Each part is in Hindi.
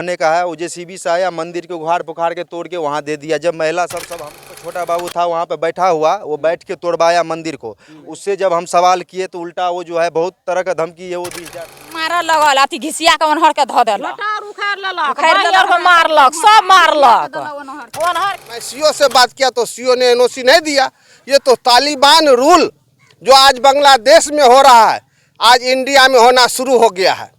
ने कहा है वो जेसीबी से आया, मंदिर को उखाड़ पुखाड़ के तोड़ के वहाँ दे दिया। जब महिला सब हम छोटा बाबू था वहाँ पे बैठा हुआ, वो बैठ के तोड़वाया मंदिर को। उससे जब हम सवाल किए तो उल्टा वो जो है बहुत तरह का धमकी है वो दी जा मारा लगल अथी घिसिया के ओनहर के ध देलक, उखाड़ लेलक, मारलक, सब मारलक। मैं सीओ से बात किया तो सीओ ने एनओसी नहीं दिया। ये तो तालिबान रूल जो आज बांग्लादेश में हो रहा है, आज इंडिया में होना शुरू हो गया है।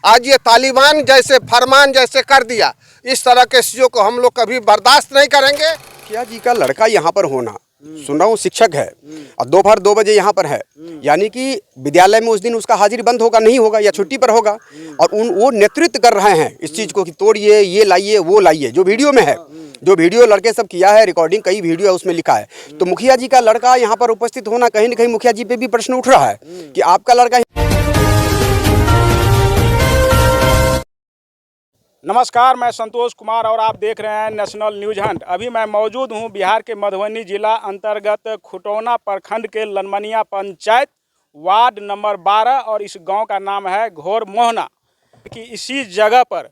आज ये तालिबान जैसे फरमान जैसे कर दिया, इस तरह के सीओ को हम लोग कभी बर्दाश्त नहीं करेंगे। मुखिया जी का लड़का यहाँ पर होना, सुन रहा हूँ शिक्षक है और दोपहर 2 बजे यहाँ पर है, यानी कि विद्यालय में उस दिन उसका हाजिरी बंद होगा, नहीं होगा या छुट्टी पर होगा। और वो नेतृत्व कर रहे हैं इस चीज़ को कि तोड़िए, ये लाइए, वो लाइए। जो वीडियो में है, जो वीडियो लड़के सब किया है, रिकॉर्डिंग कई वीडियो है उसमें लिखा है। तो मुखिया जी का लड़का यहाँ पर उपस्थित होना, कहीं ना कहीं मुखिया जी पे भी प्रश्न उठ रहा है कि आपका लड़का। नमस्कार, मैं संतोष कुमार और आप देख रहे हैं नेशनल न्यूज हंट। अभी मैं मौजूद हूं बिहार के मधुबनी जिला अंतर्गत खुटौना प्रखंड के लनमनिया पंचायत वार्ड नंबर 12 और इस गांव का नाम है घोर मोहना। कि इसी जगह पर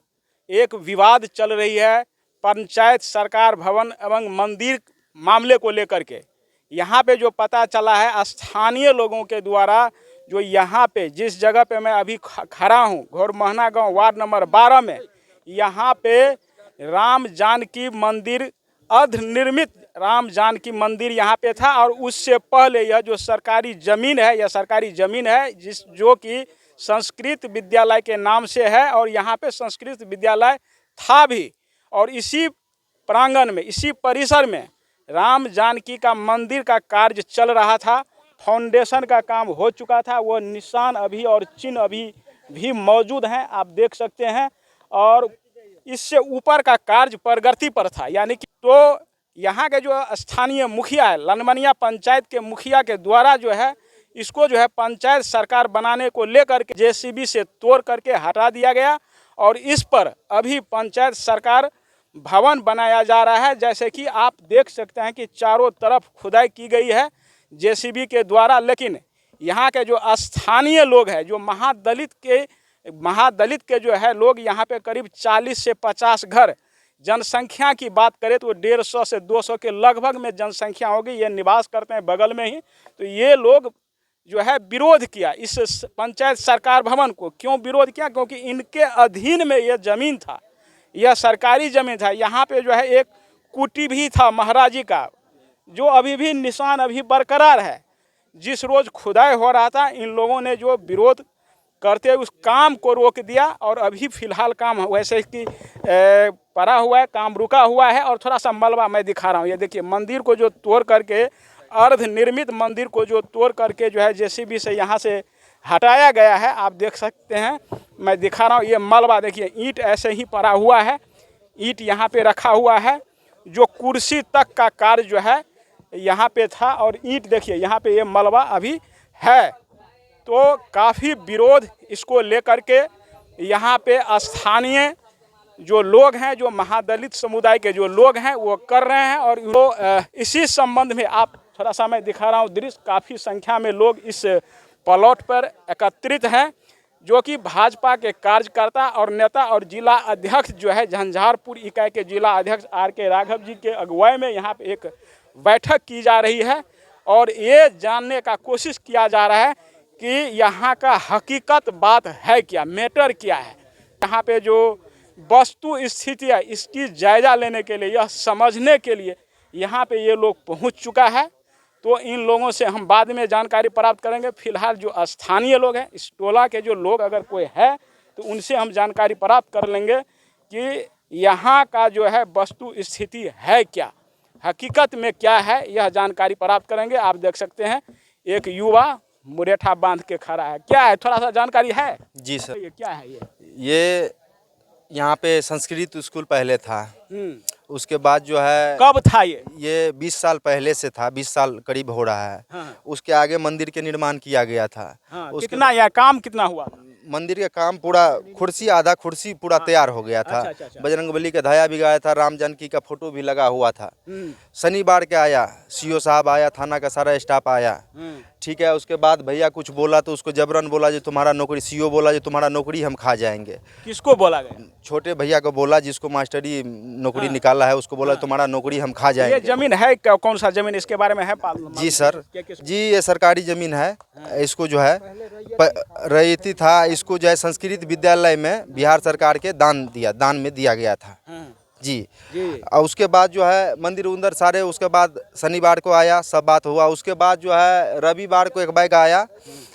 एक विवाद चल रही है पंचायत सरकार भवन एवं मंदिर मामले को लेकर के। यहाँ पे जो पता चला है स्थानीय लोगों के द्वारा, जो यहाँ पे जिस जगह पे मैं अभी खड़ा हूँ, घोर मोहना गाँव वार्ड नंबर 12 में, यहाँ पे राम जानकी मंदिर, अर्धनिर्मित राम जानकी मंदिर यहाँ पे था। और उससे पहले यह जो सरकारी ज़मीन है, यह सरकारी ज़मीन है जो कि संस्कृत विद्यालय के नाम से है। और यहाँ पे संस्कृत विद्यालय था भी, और इसी प्रांगण में, इसी परिसर में राम जानकी का मंदिर का कार्य चल रहा था। फाउंडेशन का काम हो चुका था, वो निशान अभी और चिन्ह अभी भी मौजूद हैं, आप देख सकते हैं। और इससे ऊपर का कार्य प्रगति पर था, यानी कि तो यहाँ के जो स्थानीय मुखिया है, लनमनिया पंचायत के मुखिया के द्वारा जो है इसको जो है पंचायत सरकार बनाने को लेकर के जेसीबी से तोड़ करके हटा दिया गया। और इस पर अभी पंचायत सरकार भवन बनाया जा रहा है। जैसे कि आप देख सकते हैं कि चारों तरफ खुदाई की गई है जेसीबी के द्वारा। लेकिन यहाँ के जो स्थानीय लोग हैं, जो महादलित के जो है लोग, यहाँ पे करीब 40 से 50 घर, जनसंख्या की बात करें तो 150 से 200 के लगभग में जनसंख्या होगी। ये निवास करते हैं बगल में ही। तो ये लोग जो है विरोध किया इस पंचायत सरकार भवन को। क्यों विरोध किया? क्योंकि इनके अधीन में यह ज़मीन था, यह सरकारी ज़मीन था। यहाँ पे जो है एक कुटी भी था महाराजी का, जो अभी भी निशान अभी बरकरार है। जिस रोज़ खुदाई हो रहा था, इन लोगों ने जो विरोध करते उस काम को रोक दिया। और अभी फ़िलहाल काम वैसे कि पड़ा हुआ है, काम रुका हुआ है। और थोड़ा सा मलबा मैं दिखा रहा हूँ, ये देखिए मंदिर को जो तोड़ करके, अर्धनिर्मित मंदिर को जो तोड़ करके जो है जेसीबी से यहाँ से हटाया गया है, आप देख सकते हैं। मैं दिखा रहा हूँ, ये मलबा देखिए, ईंट ऐसे ही पड़ा हुआ है, ईंट यहाँ पे रखा हुआ है। जो कुर्सी तक का कार्य जो है यहाँ पे था, और ईंट देखिए यहाँ पे ये मलबा अभी है। तो काफ़ी विरोध इसको लेकर के यहाँ पे स्थानीय जो लोग हैं, जो महादलित समुदाय के जो लोग हैं, वो कर रहे हैं। और वो इसी संबंध में आप थोड़ा सा मैं दिखा रहा हूँ दृश्य, काफ़ी संख्या में लोग इस प्लॉट पर एकत्रित हैं, जो कि भाजपा के कार्यकर्ता और नेता और जिला अध्यक्ष जो है झंझारपुर इकाई के जिला अध्यक्ष RK राघव जी के अगुवाई में यहाँ पे एक बैठक की जा रही है। और ये जानने का कोशिश किया जा रहा है कि यहाँ का हकीकत बात है क्या, मैटर क्या है। यहाँ पे जो वस्तु स्थिति है, इसकी जायज़ा लेने के लिए, यह समझने के लिए यहाँ पे ये लोग पहुँच चुका है। तो इन लोगों से हम बाद में जानकारी प्राप्त करेंगे। फिलहाल जो स्थानीय लोग हैं, इस टोला के जो लोग अगर कोई है तो उनसे हम जानकारी प्राप्त कर लेंगे कि यहाँ का जो है वस्तु स्थिति है क्या, हकीकत में क्या है, यह जानकारी प्राप्त करेंगे। आप देख सकते हैं एक युवा मुरेठा बांध के खड़ा है। क्या है, थोड़ा सा जानकारी है? जी सर। ये क्या है? ये यहाँ पे संस्कृत स्कूल पहले था, उसके बाद जो है कब था ये 20 साल पहले से था, 20 साल करीब हो रहा है। हाँ। उसके आगे मंदिर के निर्माण किया गया था। हाँ, कितना यह काम कितना हुआ? मंदिर का काम पूरा, आधा कुर्सी पूरा तैयार हो गया था। अच्छा। बजरंगबली का धाया भी गाया था, राम जानकी का फोटो भी लगा हुआ था। शनिवार के आया, सीओ साहब आया, थाना का सारा स्टाफ आया, ठीक है। उसके बाद भैया कुछ बोला तो उसको जबरन बोला जो तुम्हारा नौकरी, सीओ बोला जो तुम्हारा नौकरी हम खा जाएंगे। किसको बोला गया? छोटे भैया को बोला जिसको मास्टरी नौकरी निकाला है, उसको बोला तुम्हारा नौकरी हम खा ये जाएंगे। जमीन है कौन सा जमीन, इसके बारे में है जी सर, क्या- जी ये सरकारी ज़मीन है। इसको जो है रईती था, इसको जो है संस्कृत विद्यालय में बिहार सरकार के दान में दिया गया था जी। और उसके बाद जो है मंदिर उंदर सारे, उसके बाद शनिवार को आया, सब बात हुआ। उसके बाद जो है रविवार को एक बैग आया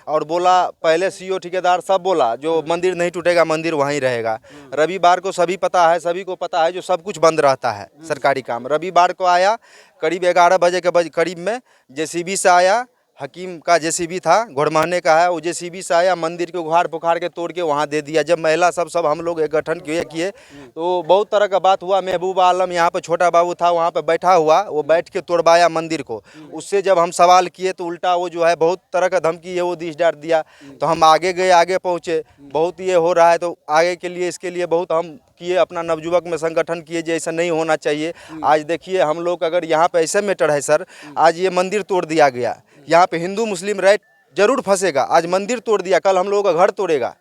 और बोला, पहले सीओ ठेकेदार सब बोला जो मंदिर नहीं टूटेगा, मंदिर वहीं रहेगा। रविवार को सभी पता है, सभी को पता है जो सब कुछ बंद रहता है सरकारी काम। रविवार को आया करीब 11 बजे के करीब में जेसीबी से आया, हकीम का जेसीबी था, घोड़महने का है, वो जेसीबी से आया, मंदिर को उखाड़ पुखाड़ के तोड़ के वहाँ दे दिया। जब महिला सब हम लोग एक गठन किए तो बहुत तरह का बात हुआ। महबूब आलम यहाँ पे छोटा बाबू था, वहाँ पे बैठा हुआ, वो बैठ के तोड़वाया मंदिर को। उससे जब हम सवाल किए तो उल्टा वो जो है बहुत तरह का धमकी है वो दिश डाट दिया। तो हम आगे गए, आगे पहुँचे, बहुत ये हो रहा है तो आगे के लिए इसके लिए बहुत हम किए, अपना नवयुवक में संगठन किए जो ऐसा नहीं होना चाहिए। आज देखिए हम लोग अगर यहाँ पे ऐसे मैटर है सर, आज ये मंदिर तोड़ दिया गया, यहाँ पे हिंदू मुस्लिम राइट जरूर फंसेगा। आज मंदिर तोड़ दिया, कल हम लोगों का घर तोड़ेगा,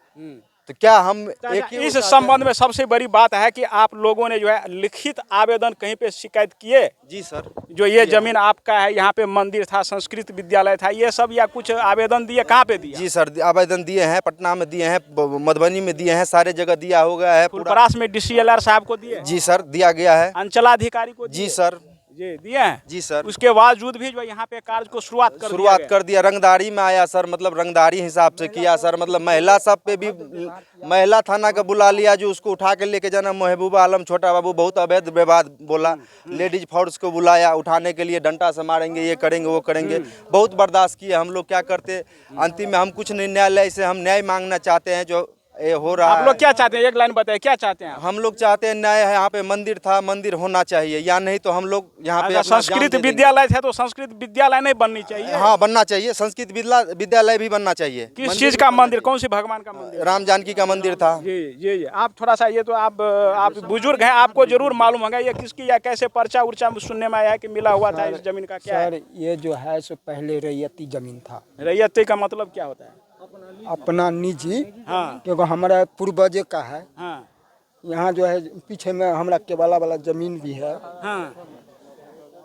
तो क्या हम एक इस संबंध में सबसे बड़ी बात है कि आप लोगों ने जो है लिखित आवेदन कहीं पे शिकायत किए? जी सर, जो ये जमीन आपका है, यहाँ पे मंदिर था, संस्कृत विद्यालय था, ये सब या कुछ आवेदन दिए, कहाँ पे दिया? जी सर, आवेदन दिए हैं, पटना में दिए हैं, मधुबनी में दिए हैं, सारे जगह दिया हो गया है। फुलपरास में DCLR साहब को दिए? जी सर, दिया गया है। अंचलाधिकारी को दिए? जी सर, जी दिए हैं। जी सर। उसके बावजूद भी जो यहाँ पे कार्य को शुरुआत कर दिया। रंगदारी में आया सर, मतलब रंगदारी हिसाब से किया सर। मतलब महिला सब पे भी महिला थाना का बुला लिया, जो उसको उठा के लेके जाना। महबूब आलम छोटा बाबू बहुत अवैध विवाद बोला। लेडीज फोर्स को बुलाया, उठाने के लिए डंडा से मारेंगे, ये करेंगे, वो करेंगे। बहुत बर्दाश्त किए। हम लोग क्या करते, अंतिम में हम कुछ नहीं, न्यायालय से हम न्याय मांगना चाहते हैं। जो ये हो रहा है, आप लोग क्या चाहते हैं, एक लाइन बताइए, क्या चाहते हैं? हम लोग चाहते हैं न्याय है। यहाँ पे मंदिर था, मंदिर होना चाहिए, या नहीं तो हम लोग यहाँ पे अपना जान संस्कृत दे देंगे। विद्यालय है तो संस्कृत विद्यालय नहीं बननी चाहिए? हाँ, बनना चाहिए। संस्कृत विद्यालय भी बनना चाहिए। किस चीज का मंदिर, कौन सी भगवान का मंदिर? राम जानकी का मंदिर था। जी आप थोड़ा सा, ये तो आप बुजुर्ग हैं, आपको जरूर मालूम होगा ये किसकी या कैसे पर्चा उर्चा सुनने में आया है कि मिला हुआ था इस जमीन का? क्या सर, ये जो है सो पहले रैयती जमीन था। रैयती का मतलब क्या होता है? अपना निजी, हाँ क्योंकि हमारा पूर्वज का है। हाँ यहाँ जो है पीछे में हमारा केवाला वाला जमीन भी है। हाँ।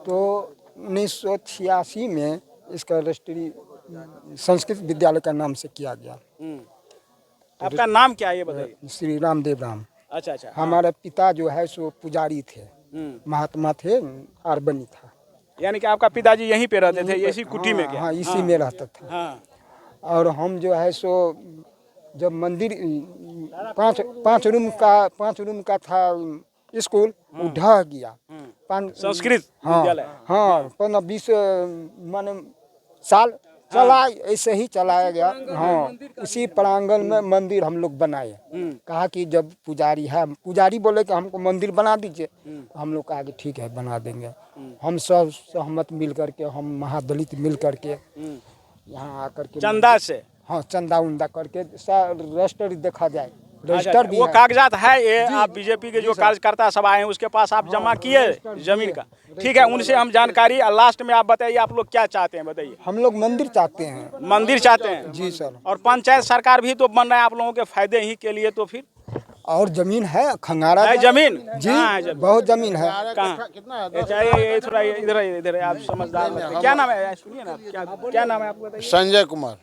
तो 1986 में इसका रजिस्ट्री संस्कृत विद्यालय का नाम से किया गया। आपका नाम क्या है ये बताइए? श्री रामदेव राम। अच्छा अच्छा। हमारे पिता जो है सो पुजारी थे, महात्मा थे, आरबनी था। यानी कि आपका पिताजी यहीं पे रहते थे, इसी कुटी में? क्या? हाँ, इसी में रहता था। हाँ। और हम जो है सो जब मंदिर पाँच रूम का था स्कूल, वो ढह गया। संस्कृत हाँ विद्यालय? हाँ, 15-20 माने साल चला, ऐसे ही चलाया गया। हाँ, इसी प्रांगण में मंदिर हम लोग बनाए। कहा कि जब पुजारी है, पुजारी बोले कि हमको मंदिर बना दीजिए, तो हम लोग कहा कि ठीक है बना देंगे। हम सब सहमत मिल करके, हम महादलित मिल करके यहाँ आकर के चंदा से? हाँ, चंदा उंदा करके रजिस्टर देखा जाए, रजिस्टर भी वो है। कागजात है ये? आप बीजेपी के जो कार्यकर्ता सब आए हैं उसके पास आप जमा किए जमीन का? ठीक है, उनसे हम जानकारी। लास्ट में आप बताइए, आप लोग क्या चाहते हैं बताइए? हम लोग मंदिर चाहते हैं। मंदिर चाहते हैं? जी सर। और पंचायत सरकार भी तो बन रहा है आप लोगों के फायदे ही के लिए, तो फिर और जमीन है, खंगारा है जमीन? जी, कहाँ है जमीन? बहुत जमीन है। कहाँ? ये थोड़ा इधर आप समझदार हैं। क्या नाम है, सुनिए ना, क्या नाम है आपका? संजय कुमार।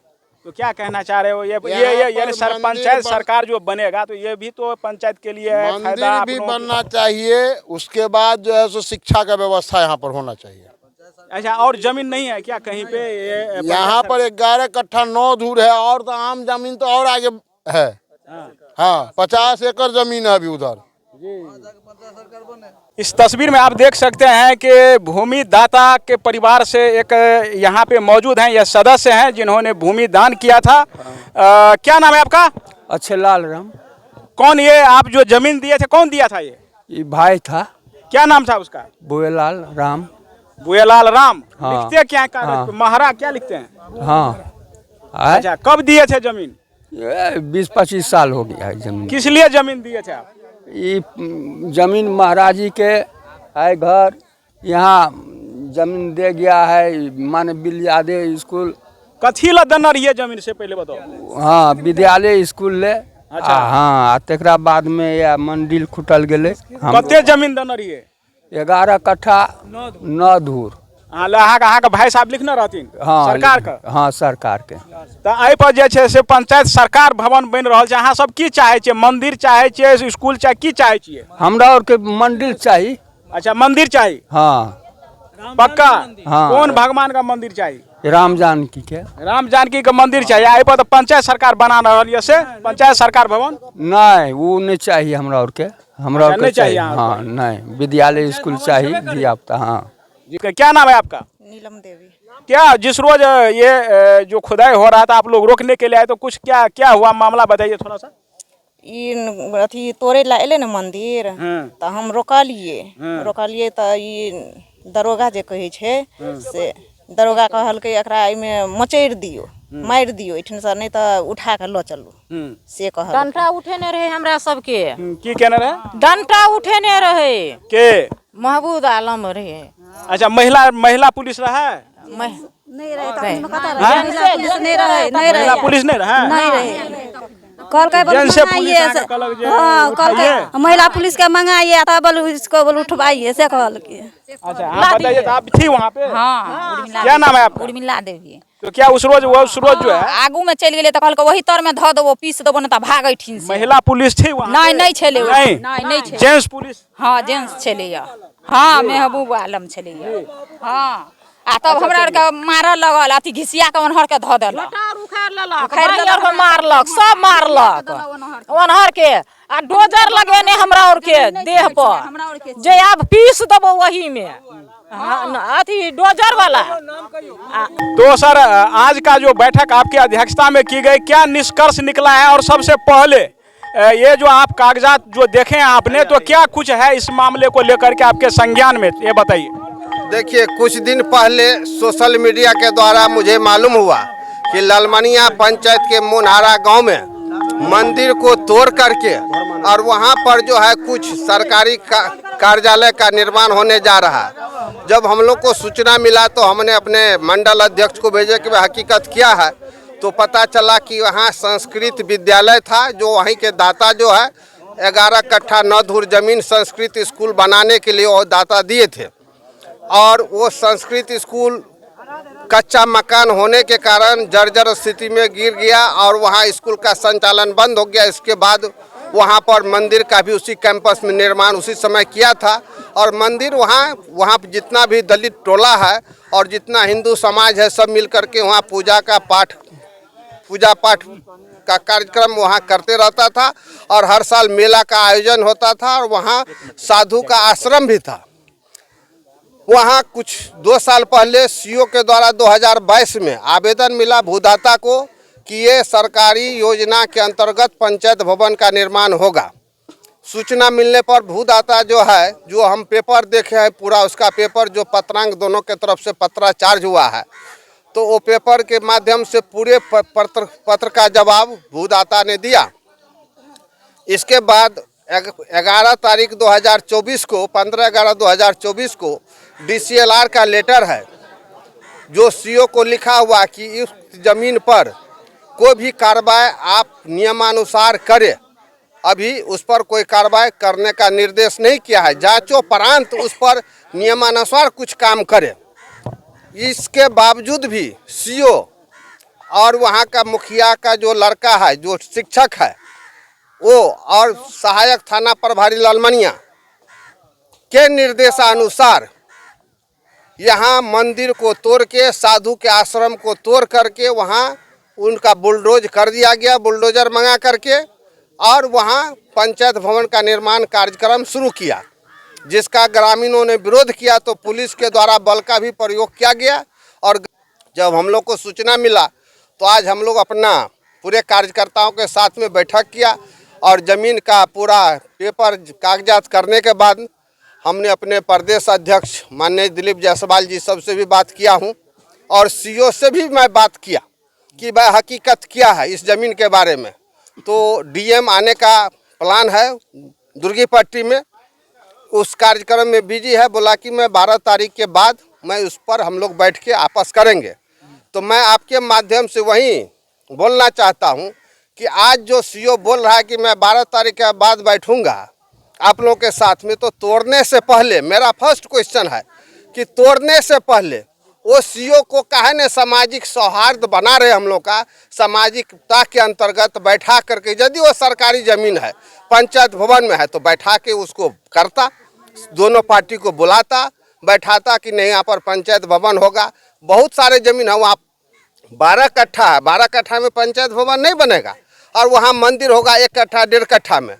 तो क्या कहना चाह रहे हो? ये यानी पंचायत सरकार जो बनेगा तो ये भी तो पंचायत के लिए मंदिर भी बनना चाहिए, उसके बाद जो है सो शिक्षा का व्यवस्था यहाँ पर होना चाहिए। अच्छा, और जमीन नहीं है क्या कहीं पे? यहाँ पर 11 कट्ठा 9 धूर है, और तो आम जमीन तो और आगे है। हाँ, 50 एकड़ जमीन है अभी उधर। इस तस्वीर में आप देख सकते हैं कि भूमि दाता के परिवार से एक यहाँ पे मौजूद हैं, यह सदस्य हैं जिन्होंने भूमि दान किया था। क्या नाम है आपका? अच्छे लाल राम। कौन ये आप जो जमीन दिए थे, कौन दिया था ये? भाई था। क्या नाम था उसका? बुएलाल राम। बुएलाल राम। हाँ। लिखते क्या है कागज हाँ। पे? महरा क्या लिखते हैं? हाँ। अच्छा, कब दिए थे जमीन? 20-25 साल हो गया है जमीन। किस लिए जमीन दिए थे आप? ये जमीन महाराज जी के है घर, यहाँ जमीन दे गया है। माने बिलियादे स्कूल कथी ला देना रही जमीन से पहले बताओ। हाँ विद्यालय स्कूल ले हाँ तकरा बाद में यह मंदिर खुटल गेले। कते जमीन देना रही 11 कट्ठा 9 धूर। हाँ अहाँ के भाई साहब लिखने रहथिन हाँ सरकार का। हाँ सरकार के। तो एहि पर जे छै से पंचायत सरकार भवन बन रहल छै, अहाँ सब की चाहे छियै? मंदिर चाहे छियै, स्कूल चाहे, की चाहे छियै? हमरा और के मंदिर चाहिए। अच्छा मंदिर चाहिए हाँ पक्का। हाँ। कौन भगवान का मंदिर चाहिए? राम जानकी के। राम जानकी का मंदिर चाहिए। एहि पर तो पंचायत सरकार बना रहल है से पंचायत सरकार भवन नहीं वो नहीं चाहिए हमरा और के। हमरा और नहीं के चाहिए चाहिए हाँ नहीं विद्यालय स्कूल चाहिए धिया पुता। हाँ जी क्या नाम है आपका? नीलम देवी। क्या जिस रोज ये जो खुदाई हो रहा था आप लोग रोकने के लिए आए, तो कुछ क्या क्या हुआ मामला बताइए थोड़ा सा। अथी तोड़े ला एले ना मंदिर, तो हम रोकलिए तो ई दरोगा जे कहे छे से दरोगा कहलकै एकरा एमे मचैर दियो, मार दियो, इठन से नहीं तो उठा के लो चलू से कहल। डंटा उठेने रहे हमरा सबके। की कहने रहे? डंटा उठेने रहे के महबूब आलम रहे। अच्छा महिला पुलिस रहा है? नहीं रहे महिला पुलिस नहीं रहा? महिला पुलिस के मंगाइए तब इसको बोल उठवाइए से कहल के। अच्छा आप बताइए, तो आप थी वहाँ पे? हाँ क्या नाम है आपका? उर्मिला देवी। तो क्या उस रोज जो है आगू में चल गए तो कहल वही तर में धो देबो, पीस देबो ना तो भागैठिन से। महिला पुलिस थी वहाँ? नहीं छले। नहीं छले। Gents police? हाँ जेंट्स छले। हाँ महबूब आलम छले। हाँ आ तब हमरा के मारल लगल, अथी घिसिया के ओनहर के धो देलक, उखाड़ के मारलक, सब मारलक ओनहर के। आ डोजर लगेने हमरा और के देह पर जे अब पीस देबो वही में अथी डोजर वाला। तो सर आज का जो बैठक आपकी अध्यक्षता में की गई, क्या निष्कर्ष निकला है? और सबसे पहले ये जो आप कागजात जो देखे आपने, तो क्या कुछ है इस मामले को लेकर के आपके संज्ञान में, ये बताइए। देखिए कुछ दिन पहले सोशल मीडिया के द्वारा मुझे मालूम हुआ कि ललमनिया पंचायत के मुनहारा गांव में मंदिर को तोड़ करके और वहां पर जो है कुछ सरकारी कार्यालय का निर्माण होने जा रहा है। जब हम लोग को सूचना मिला तो हमने अपने मंडल अध्यक्ष को भेजे कि हकीकत क्या है, तो पता चला कि वहाँ संस्कृत विद्यालय था, जो वहीं के दाता जो है 11 कट्ठा 9 धूर जमीन संस्कृत स्कूल बनाने के लिए वो दाता दिए थे। और वो संस्कृत स्कूल कच्चा मकान होने के कारण जर्जर स्थिति में गिर गया और वहाँ स्कूल का संचालन बंद हो गया। इसके बाद वहाँ पर मंदिर का भी उसी कैंपस में निर्माण उसी समय किया था। और मंदिर वहाँ जितना भी दलित टोला है और जितना हिंदू समाज है सब मिल करके वहाँ पूजा पाठ का कार्यक्रम वहाँ करते रहता था। और हर साल मेला का आयोजन होता था और वहाँ साधु का आश्रम भी था। वहाँ कुछ 2 साल पहले सीओ के द्वारा 2022 में आवेदन मिला भूदाता को कि ये सरकारी योजना के अंतर्गत पंचायत भवन का निर्माण होगा। सूचना मिलने पर भूदाता जो है, जो हम पेपर देखे हैं पूरा उसका पेपर जो पत्रांक दोनों के तरफ से पत्राचार्ज हुआ है, तो वो पेपर के माध्यम से पूरे पत्र का जवाब भूदाता ने दिया। इसके बाद 11 तारीख 2024 को 15/11/2024 को DCLR का लेटर है जो सीओ को लिखा हुआ कि इस जमीन पर कोई भी कार्रवाई आप नियमानुसार करें। अभी उस पर कोई कार्रवाई करने का निर्देश नहीं किया है, जांचों परांत उस पर नियमानुसार कुछ काम करें। इसके बावजूद भी सीओ और वहाँ का मुखिया का जो लड़का है, जो शिक्षक है वो, और सहायक थाना प्रभारी ललमनिया के निर्देशानुसार यहाँ मंदिर को तोड़ के साधु के आश्रम को तोड़ करके वहाँ उनका बुलडोज कर दिया गया, बुलडोजर मंगा करके, और वहाँ पंचायत भवन का निर्माण कार्यक्रम शुरू किया, जिसका ग्रामीणों ने विरोध किया। तो पुलिस के द्वारा बल का भी प्रयोग किया गया। और जब हम लोग को सूचना मिला तो आज हम लोग अपना पूरे कार्यकर्ताओं के साथ में बैठक किया और ज़मीन का पूरा पेपर कागजात करने के बाद हमने अपने प्रदेश अध्यक्ष माननीय दिलीप जायसवाल जी सबसे भी बात किया हूं और सीओ से भी मैं बात किया कि भाई हकीकत क्या है इस ज़मीन के बारे में। तो डीएम आने का प्लान है दुर्गीपट्टी में, उस कार्यक्रम में बिजी है, बोला कि मैं 12 तारीख के बाद मैं उस पर हम लोग बैठ के आपस करेंगे। तो मैं आपके माध्यम से वही बोलना चाहता हूं कि आज जो सीओ बोल रहा है कि मैं 12 तारीख के बाद बैठूंगा आप लोगों के साथ में, तो तोड़ने से पहले मेरा फर्स्ट क्वेश्चन है कि तोड़ने से पहले वो सीओ को काहे ने सामाजिक सौहार्द बना रहे हम लोग का, सामाजिकता के अंतर्गत बैठा करके, यदि वो सरकारी ज़मीन है पंचायत भवन में है तो बैठा के उसको करता, दोनों पार्टी को बुलाता, बैठाता कि नहीं यहाँ पर पंचायत भवन होगा। बहुत सारे ज़मीन है वहाँ 12 कट्ठा है, 12 कट्ठा में पंचायत भवन नहीं बनेगा, और वहाँ मंदिर होगा 1 कट्ठा 1.5 कट्ठा में।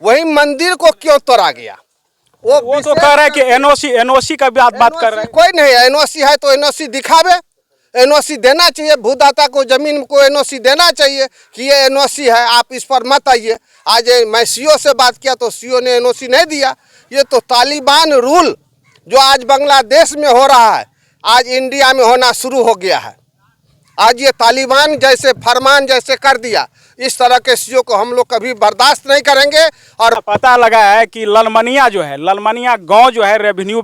वही मंदिर को क्यों तोड़ा गया? वो तो कह रहे हैं कि एनओसी का बात कर रहे हैं। कोई नहीं है, एनओसी है तो एनओसी दिखावे, एनओसी देना चाहिए, भूदाता को जमीन को एनओसी देना चाहिए कि ये एनओसी है, आप इस पर मत आइए। आज मैं सीओ से बात किया तो सीओ ने एनओसी नहीं दिया। ये तो तालिबान रूल जो आज बांग्लादेश में हो रहा है, आज इंडिया में होना शुरू हो गया है। आज ये तालिबान जैसे फरमान जैसे कर दिया, इस तरह के सीओ को हम लोग कभी बर्दाश्त नहीं करेंगे। और पता लगा है कि ललमनिया जो है, ललमनिया गांव जो है रेवेन्यू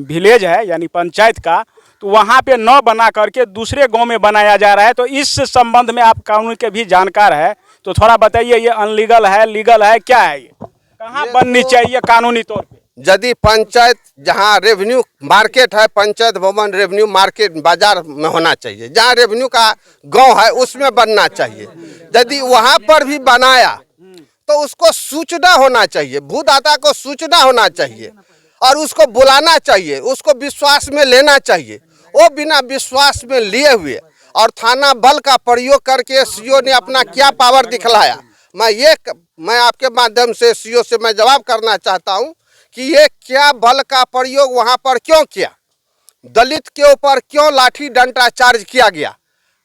विलेज है यानी पंचायत का, तो वहाँ पे न बना करके दूसरे गांव में बनाया जा रहा है। तो इस संबंध में आप कानून के भी जानकार है, तो थोड़ा बताइए ये अनलीगल है, लीगल है, क्या है, ये कहाँ बननी चाहिए कानूनी तौर पे? यदि पंचायत जहाँ रेवेन्यू मार्केट है, पंचायत भवन रेवेन्यू मार्केट बाजार में होना चाहिए, जहाँ रेवेन्यू का गांव है उसमें बनना चाहिए। यदि वहाँ पर भी बनाया तो उसको सूचना होना चाहिए, भूदाता को सूचना होना चाहिए और उसको बुलाना चाहिए, उसको विश्वास में लेना चाहिए। वो बिना विश्वास में लिए हुए और थाना बल का प्रयोग करके सीओ ने अपना क्या पावर दिखलाया। मैं आपके माध्यम से सीओ से मैं जवाब करना चाहता हूँ कि ये क्या बल का प्रयोग वहाँ पर क्यों किया, दलित के ऊपर क्यों लाठी डंडा चार्ज किया गया।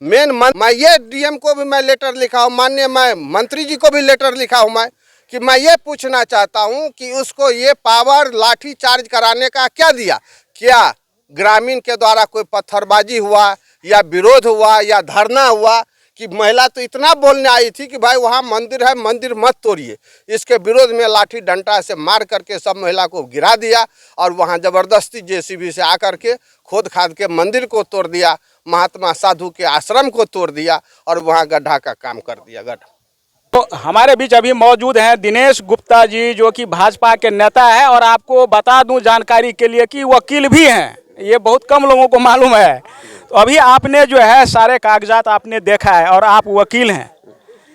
मैं ये डीएम को भी मैं लेटर लिखा हूँ, माननीय मैं मंत्री जी को भी लेटर लिखा हूँ मैं, कि मैं ये पूछना चाहता हूँ कि उसको ये पावर लाठी चार्ज कराने का क्या दिया। क्या ग्रामीण के द्वारा कोई पत्थरबाजी हुआ या विरोध हुआ या धरना हुआ कि महिला तो इतना बोलने आई थी कि भाई वहाँ मंदिर है, मंदिर मत तोड़िए, इसके विरोध में लाठी डंडा से मार करके सब महिला को गिरा दिया और वहाँ ज़बरदस्ती जेसीबी से आकर के खोद खाद के मंदिर को तोड़ दिया, महात्मा साधु के आश्रम को तोड़ दिया और वहाँ गड्ढा का काम कर दिया, गड्ढा। तो हमारे बीच अभी मौजूद हैं दिनेश गुप्ता जी, जो कि भाजपा के नेता है, और आपको बता दूं जानकारी के लिए कि वकील भी हैं, ये बहुत कम लोगों को मालूम है। तो अभी आपने जो है सारे कागजात आपने देखा है और आप वकील हैं,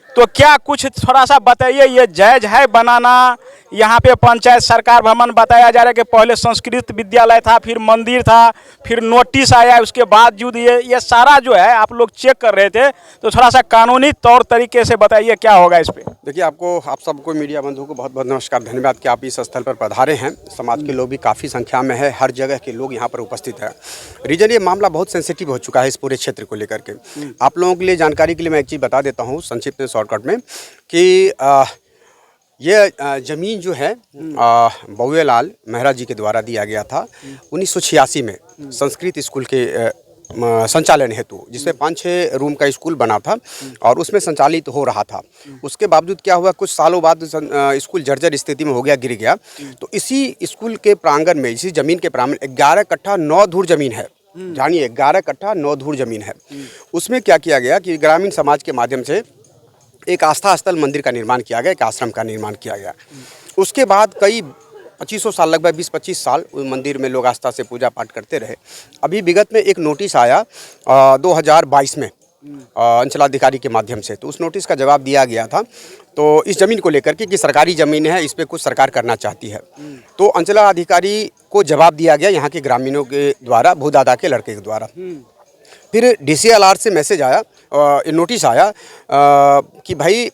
तो क्या कुछ थोड़ा सा बताइए, ये जायज़ है बनाना? यहाँ पे पंचायत सरकार भवन बताया जा रहा है कि पहले संस्कृत विद्यालय था, फिर मंदिर था, फिर नोटिस आया, उसके बावजूद ये सारा जो है आप लोग चेक कर रहे थे, तो थोड़ा सा कानूनी तौर तरीके से बताइए क्या होगा इस पे। देखिए, आप सबको मीडिया बंधुओं को बहुत बहुत नमस्कार, धन्यवाद कि आप इस स्थल पर पधारे हैं। समाज के लोग भी काफ़ी संख्या में है, हर जगह के लोग यहाँ पर उपस्थित है। रीजन ये मामला बहुत सेंसिटिव हो चुका है इस पूरे क्षेत्र को लेकर के। आप लोगों के लिए जानकारी के लिए मैं एक चीज़ बता देता हूँ संक्षिप्त में, शॉर्टकट में, कि ये ज़मीन जो है बउएलाल मेहरा जी के द्वारा दिया गया था 1986 में संस्कृत स्कूल के संचालन हेतु, जिसमें 5-6 रूम का स्कूल बना था और उसमें संचालित हो रहा था। उसके बावजूद क्या हुआ, कुछ सालों बाद स्कूल जर्जर स्थिति में हो गया, गिर गया। तो इसी स्कूल के प्रांगण में, इसी ज़मीन के प्रांगण 11 कट्ठा 9 धूर ज़मीन है, जानिए 11 कट्ठा 9 धूर ज़मीन है। उसमें क्या किया गया कि ग्रामीण समाज के माध्यम से एक आस्था स्थल मंदिर का निर्माण किया गया, एक आश्रम का निर्माण किया गया। उसके बाद कई 2500 साल, लगभग 20-25 साल उस मंदिर में लोग आस्था से पूजा पाठ करते रहे। अभी विगत में एक नोटिस आया 2022 में अंचलाधिकारी के माध्यम से, तो उस नोटिस का जवाब दिया गया था तो इस ज़मीन को लेकर के कि सरकारी ज़मीन है, इस पर कुछ सरकार करना चाहती है। तो अंचलाधिकारी को जवाब दिया गया यहाँ के ग्रामीणों के द्वारा, भूदादा के लड़के के द्वारा। फिर DCLR से मैसेज आया, नोटिस आया कि भाई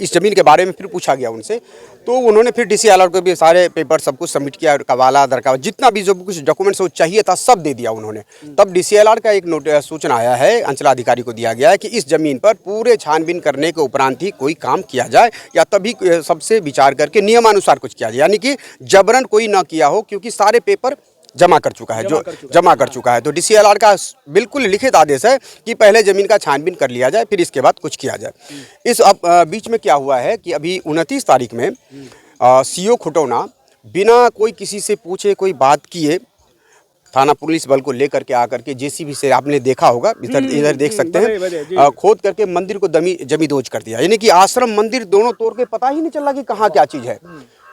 इस ज़मीन के बारे में फिर पूछा गया उनसे, तो उन्होंने फिर DCLR को भी सारे पेपर सब कुछ सबमिट किया, कवाला दरकावा जितना भी जो कुछ डॉक्यूमेंट्स वो चाहिए था सब दे दिया उन्होंने। तब DCLR का एक सूचना आया है, अंचलाधिकारी को दिया गया है कि इस ज़मीन पर पूरे छानबीन करने के उपरांत ही कोई काम किया जाए या तभी सबसे विचार करके नियमानुसार कुछ किया जाए, यानी कि जबरन कोई ना किया हो, क्योंकि सारे पेपर जमा कर चुका है, जमा कर चुका है। तो DCLR का बिल्कुल लिखित आदेश है कि पहले ज़मीन का छानबीन कर लिया जाए, फिर इसके बाद कुछ किया जाए। इस बीच में क्या हुआ है कि अभी 29 तारीख में CO खुटौना बिना कोई किसी से पूछे, कोई बात किए, थाना पुलिस बल को लेकर के आकर के जेसीबी से आपने देखा होगा, इधर देख सकते हैं, खोद करके मंदिर को जमींदोज कर दिया। यानी कि आश्रम मंदिर दोनों तोड़ के पता ही नहीं चला कि कहाँ क्या चीज़ है।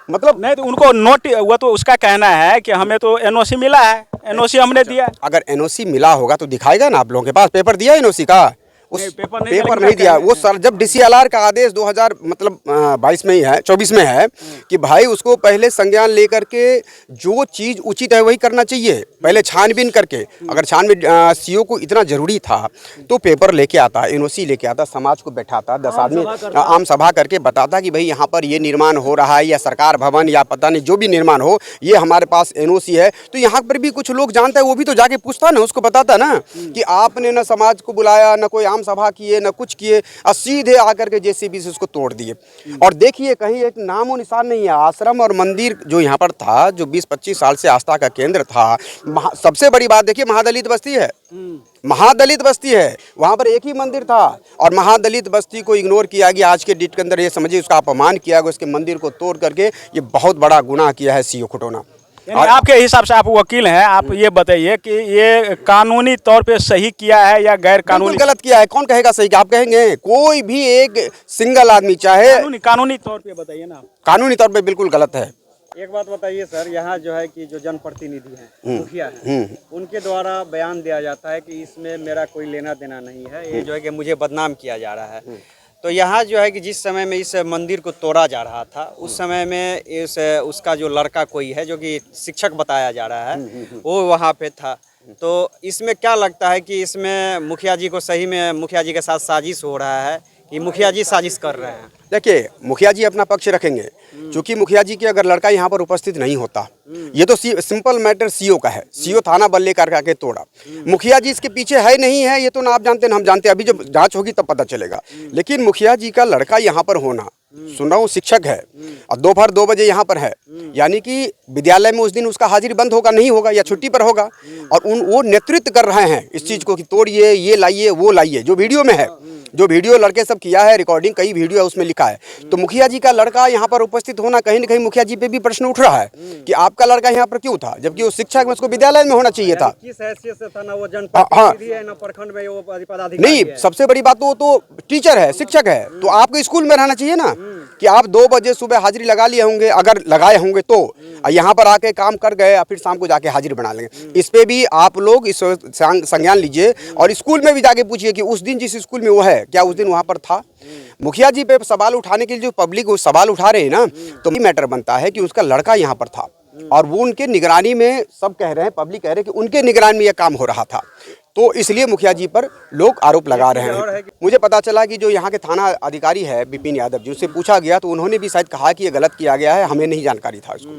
मतलब नहीं तो उनको नोट हुआ, तो उसका कहना है कि हमें तो एनओसी मिला है, एनओसी हमने दिया। अगर एनओसी मिला होगा तो दिखाएगा ना, आप लोगों के पास पेपर दिया एनओसी का? उस पेपर नहीं दिया। वो सर जब DCLR का आदेश 2022 में ही है, 24 में है कि भाई उसको पहले संज्ञान लेकर के जो चीज़ उचित है वही करना चाहिए, पहले छानबीन करके। अगर छानबीन CO को इतना ज़रूरी था तो पेपर लेके आता, एनओसी लेके आता, समाज को बैठाता, 10 आदमी आम सभा करके बताता कि भाई यहाँ पर ये निर्माण हो रहा है, या सरकार भवन या पता नहीं जो भी निर्माण हो, ये हमारे पास एनओसी है। तो यहाँ पर भी कुछ लोग जानता है, वो भी तो जाके पूछता ना, उसको बताता ना कि आपने ना समाज को बुलाया, ना कोई सभा किए, न कुछ किए, और सीधे आकर के जेसीबी से उसको तोड़ दिए। और देखिए कहीं एक नामो निशान नहीं है। आश्रम और मंदिर जो यहाँ पर था, जो 20-25 साल से आस्था का केंद्र था, सबसे बड़ी बात देखिए महादलित बस्ती है, महादलित बस्ती है, वहाँ पर एक ही मंदिर था और महादलित बस्ती को इग्नोर किया गया। आज के डेट के अंदर ये समझिए उसका अपमान किया गया, उसके मंदिर को तोड़ करके ये बहुत बड़ा गुनाह किया है CO खटोना। आपके हिसाब से, आप वकील हैं, आप ये बताइए कि ये कानूनी तौर पे सही किया है या गैर कानूनी? गलत किया है। कौन कहेगा सही? आप कहेंगे? कोई भी एक सिंगल आदमी चाहे कानूनी तौर पे बताइए ना। कानूनी तौर पे बिल्कुल गलत है। एक बात बताइए सर, यहाँ जो है कि जो जनप्रतिनिधि हैं, मुखिया हैं, उनके द्वारा बयान दिया जाता है कि इसमें मेरा कोई लेना देना नहीं है, ये जो है कि मुझे बदनाम किया जा रहा है। तो यहाँ जो है कि जिस समय में इस मंदिर को तोड़ा जा रहा था, उस समय में उसका जो लड़का कोई है जो कि शिक्षक बताया जा रहा है, वो वहाँ पे था। तो इसमें क्या लगता है कि इसमें मुखिया जी को सही में मुखिया जी के साथ साजिश हो रहा है कि मुखिया जी साजिश कर रहे हैं? देखिए मुखिया जी अपना पक्ष रखेंगे, क्योंकि मुखिया जी के अगर लड़का यहाँ पर उपस्थित नहीं होता, ये तो सिंपल मैटर CO का है, CO थाना बल लेकर के आके तोड़ा। मुखिया जी इसके पीछे है नहीं है ये तो ना आप जानते ना हम जानते, अभी जब जांच होगी तब पता चलेगा। लेकिन मुखिया जी का लड़का यहाँ पर होना, सुन रहा हूँ शिक्षक है और दोपहर 2 बजे यहाँ पर है, यानी कि विद्यालय में उस दिन उसका हाजिरी बंद होगा, नहीं होगा या छुट्टी पर होगा, और वो नेतृत्व कर रहे हैं इस चीज़ को कि तोड़िए, ये लाइए, वो लाइए। जो वीडियो में है, जो वीडियो लड़के सब किया है, रिकॉर्डिंग कई वीडियो है उसमें लिखा है। तो मुखिया जी का लड़का यहाँ पर उपस्थित होना, कहीं ना कहीं मुखिया जी पे भी प्रश्न उठ रहा है कि आपका लड़का यहाँ पर क्यों था, जबकि वो शिक्षक में उसको विद्यालय में होना चाहिए था। किस हैसियत से था? ना वो जनप्रतिनिधि है, ना प्रखंड में वो पदाधिकारी नहीं, सबसे बड़ी बात वो तो टीचर है, शिक्षक है, तो आपको स्कूल में रहना चाहिए ना कि आप 2 बजे सुबह हाजिरी लगा लिए होंगे, अगर लगाए होंगे तो यहाँ पर आके काम कर गए, फिर शाम को जाके हाजिरी बना लेंगे। इस पे भी आप लोग इस संज्ञान लीजिए और स्कूल में भी जाके पूछिए कि उस दिन जिस स्कूल में वो है क्या उस दिन वहाँ पर था। मुखिया जी पे सवाल उठाने के लिए जो पब्लिक वो सवाल उठा रहे हैं ना, तो मैटर बनता है कि उसका लड़का यहाँ पर था और वो उनके निगरानी में, सब कह रहे हैं, पब्लिक कह रहे हैं कि उनके निगरानी में यह काम हो रहा था, तो इसलिए मुखिया जी पर लोग आरोप लगा रहे हैं। मुझे पता चला कि जो यहाँ के थाना अधिकारी है विपिन यादव जी, उससे पूछा गया तो उन्होंने भी शायद कहा कि ये गलत किया गया है, हमें नहीं जानकारी था इसको।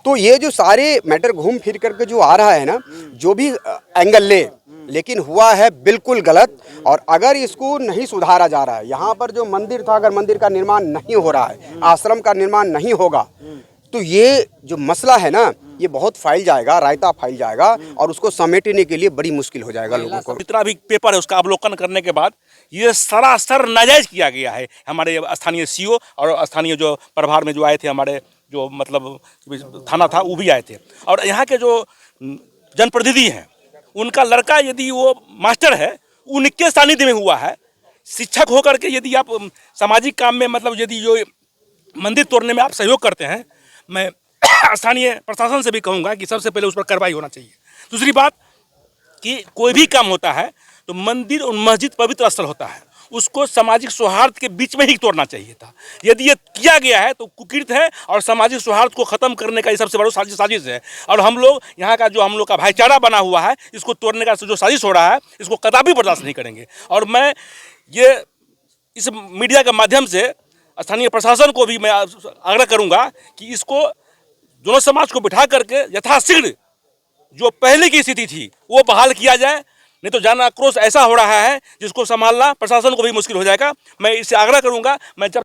तो ये जो सारे मैटर घूम फिर करके जो आ रहा है ना, जो भी एंगल ले, लेकिन हुआ है बिल्कुल गलत। और अगर इसको नहीं सुधारा जा रहा है, यहाँ पर जो मंदिर था, अगर मंदिर का निर्माण नहीं हो रहा है, आश्रम का निर्माण नहीं होगा, तो ये जो मसला है ना, ये बहुत फैल जाएगा, रायता फैल जाएगा और उसको समेटने के लिए बड़ी मुश्किल हो जाएगा लोगों को। जितना भी पेपर है उसका अवलोकन करने के बाद ये सरासर नाजायज किया गया है। हमारे स्थानीय CO और स्थानीय जो प्रभार में जो आए थे, हमारे जो मतलब थाना था, वो भी आए थे। और यहाँ के जो जनप्रतिनिधि हैं, उनका लड़का यदि वो मास्टर है, उनके सानिध्य में हुआ है, शिक्षक होकर के यदि आप सामाजिक काम में मतलब यदि जो मंदिर तोड़ने में आप सहयोग करते हैं, मैं स्थानीय प्रशासन से भी कहूँगा कि सबसे पहले उस पर कार्रवाई होना चाहिए। दूसरी बात कि कोई भी काम होता है तो मंदिर और मस्जिद पवित्र स्थल होता है, उसको सामाजिक सौहार्द के बीच में ही तोड़ना चाहिए था। यदि ये किया गया है तो कुकृत है और सामाजिक सौहार्द को ख़त्म करने का ये सबसे बड़ा साजिश है। और हम लोग यहाँ का जो हम लोग का भाईचारा बना हुआ है, इसको तोड़ने का जो साजिश हो रहा है, इसको कदापि बर्दाश्त नहीं करेंगे। और मैं ये इस मीडिया के माध्यम से स्थानीय प्रशासन को भी मैं आग्रह करूँगा कि इसको दोनों समाज को बिठा करके यथाशीघ्र जो पहले की स्थिति थी वो बहाल किया जाए, नहीं तो जन आक्रोश ऐसा हो रहा है जिसको संभालना प्रशासन को भी मुश्किल हो जाएगा। मैं इससे आग्रह करूंगा। मैं जब